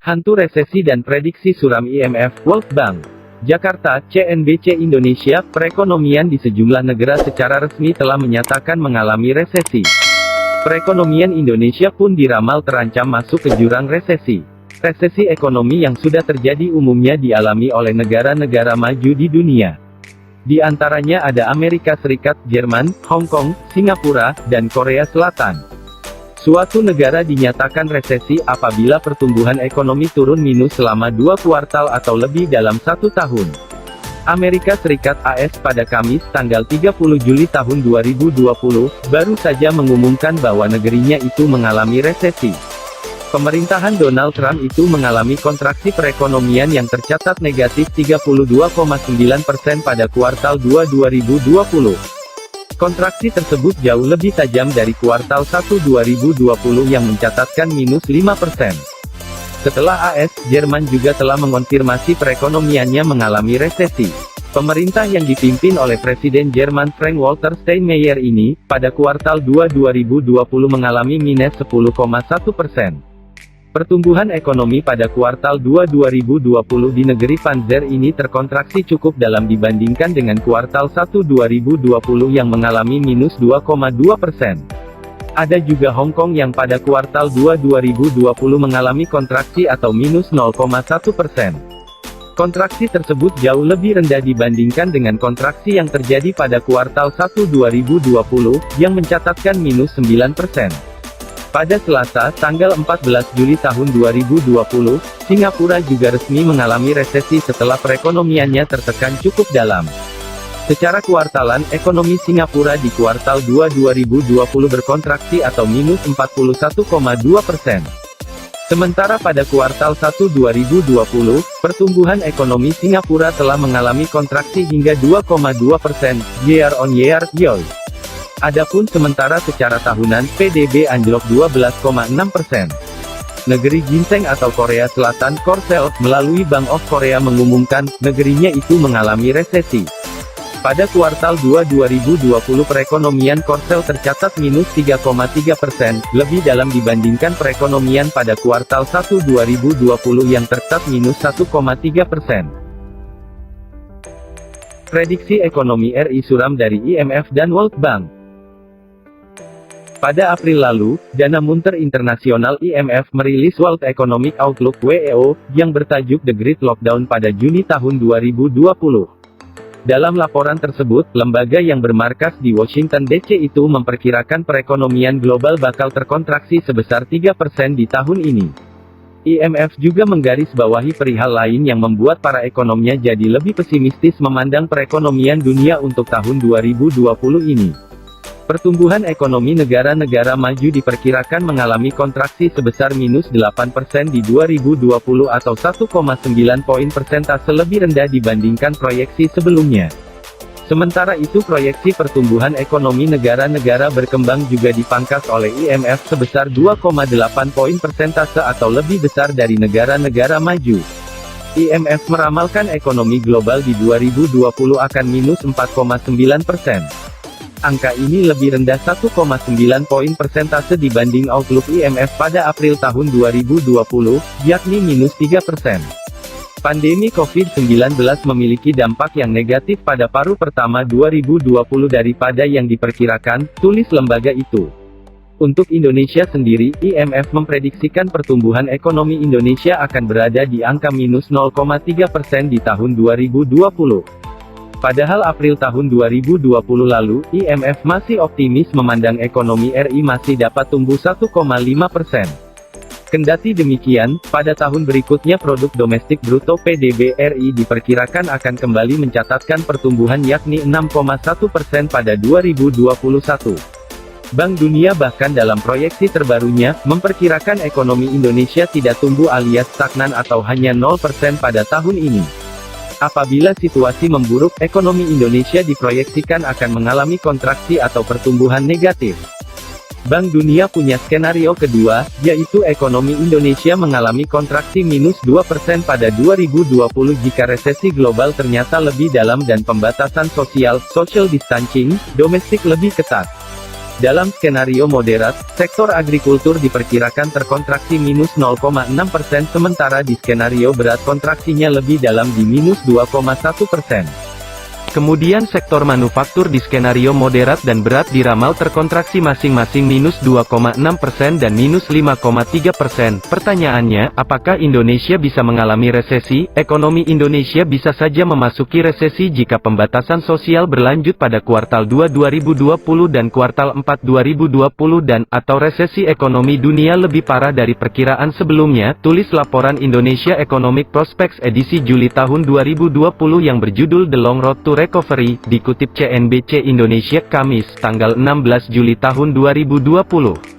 Hantu resesi dan prediksi suram IMF, World Bank. Jakarta, CNBC Indonesia, perekonomian di sejumlah negara secara resmi telah menyatakan mengalami resesi. Perekonomian Indonesia pun diramal terancam masuk ke jurang resesi. Resesi ekonomi yang sudah terjadi umumnya dialami oleh negara-negara maju di dunia. Di antaranya ada Amerika Serikat, Jerman, Hong Kong, Singapura, dan Korea Selatan. Suatu negara dinyatakan resesi apabila pertumbuhan ekonomi turun minus selama 2 kuartal atau lebih dalam 1 tahun. Amerika Serikat (AS) pada Kamis, tanggal 30 Juli tahun 2020, baru saja mengumumkan bahwa negerinya itu mengalami resesi. Pemerintahan Donald Trump itu mengalami kontraksi perekonomian yang tercatat negatif 32,9% pada kuartal 2 2020. Kontraksi tersebut jauh lebih tajam dari kuartal 1 2020 yang mencatatkan minus 5%. Setelah AS, Jerman juga telah mengonfirmasi perekonomiannya mengalami resesi. Pemerintah yang dipimpin oleh Presiden Jerman Frank-Walter Steinmeier ini, pada kuartal 2 2020 mengalami minus 10,1%. Pertumbuhan ekonomi pada kuartal 2 2020 di negeri Panzer ini terkontraksi cukup dalam dibandingkan dengan kuartal 1 2020 yang mengalami minus 2,2%. Ada juga Hong Kong yang pada kuartal 2 2020 mengalami kontraksi atau minus 0,1%. Kontraksi tersebut jauh lebih rendah dibandingkan dengan kontraksi yang terjadi pada kuartal 1 2020, yang mencatatkan minus 9%. Pada Selasa, tanggal 14 Juli tahun 2020, Singapura juga resmi mengalami resesi setelah perekonomiannya tertekan cukup dalam. Secara kuartalan, ekonomi Singapura di kuartal 2 2020 berkontraksi atau minus 41,2%. Sementara pada kuartal 1 2020, pertumbuhan ekonomi Singapura telah mengalami kontraksi hingga 2,2% year-on-year. Adapun sementara secara tahunan, PDB anjlok 12,6%. Negeri ginseng atau Korea Selatan, Korsel, melalui Bank of Korea mengumumkan, negerinya itu mengalami resesi. Pada kuartal 2 2020 perekonomian Korsel tercatat minus 3,3%, lebih dalam dibandingkan perekonomian pada kuartal 1 2020 yang tercatat minus 1,3%. Prediksi ekonomi RI suram dari IMF dan World Bank. Pada April lalu, Dana Moneter Internasional IMF merilis World Economic Outlook (WEO) yang bertajuk The Great Lockdown pada Juni tahun 2020. Dalam laporan tersebut, lembaga yang bermarkas di Washington DC itu memperkirakan perekonomian global bakal terkontraksi sebesar 3% di tahun ini. IMF juga menggarisbawahi perihal lain yang membuat para ekonomnya jadi lebih pesimistis memandang perekonomian dunia untuk tahun 2020 ini. Pertumbuhan ekonomi negara-negara maju diperkirakan mengalami kontraksi sebesar minus 8% di 2020 atau 1,9 poin persentase lebih rendah dibandingkan proyeksi sebelumnya. Sementara itu proyeksi pertumbuhan ekonomi negara-negara berkembang juga dipangkas oleh IMF sebesar 2,8 poin persentase atau lebih besar dari negara-negara maju. IMF meramalkan ekonomi global di 2020 akan minus 4,9%. Angka ini lebih rendah 1,9 poin persentase dibanding outlook IMF pada April tahun 2020, yakni minus 3%. Pandemi COVID-19 memiliki dampak yang negatif pada paruh pertama 2020 daripada yang diperkirakan, tulis lembaga itu. Untuk Indonesia sendiri, IMF memprediksikan pertumbuhan ekonomi Indonesia akan berada di angka minus 0,3% di tahun 2020. Padahal April tahun 2020 lalu, IMF masih optimis memandang ekonomi RI masih dapat tumbuh 1,5%. Kendati demikian, pada tahun berikutnya produk domestik bruto PDB RI diperkirakan akan kembali mencatatkan pertumbuhan yakni 6,1% pada 2021. Bank Dunia bahkan dalam proyeksi terbarunya, memperkirakan ekonomi Indonesia tidak tumbuh alias stagnan atau hanya 0% pada tahun ini. Apabila situasi memburuk, ekonomi Indonesia diproyeksikan akan mengalami kontraksi atau pertumbuhan negatif. Bank Dunia punya skenario kedua, yaitu ekonomi Indonesia mengalami kontraksi minus 2% pada 2020 jika resesi global ternyata lebih dalam dan pembatasan social distancing, domestik lebih ketat. Dalam skenario moderat, sektor agrikultur diperkirakan terkontraksi minus 0,6%, sementara di skenario berat kontraksinya lebih dalam di minus 2,1%. Kemudian sektor manufaktur di skenario moderat dan berat diramal terkontraksi masing-masing minus 2,6% dan minus 5,3%. Pertanyaannya, apakah Indonesia bisa mengalami resesi? Ekonomi Indonesia bisa saja memasuki resesi jika pembatasan sosial berlanjut pada kuartal 2 2020 dan kuartal 4 2020 dan atau resesi ekonomi dunia lebih parah dari perkiraan sebelumnya, tulis laporan Indonesia Economic Prospects edisi Juli tahun 2020 yang berjudul The Long Road to Recovery, dikutip CNBC Indonesia Kamis, tanggal 16 Juli tahun 2020.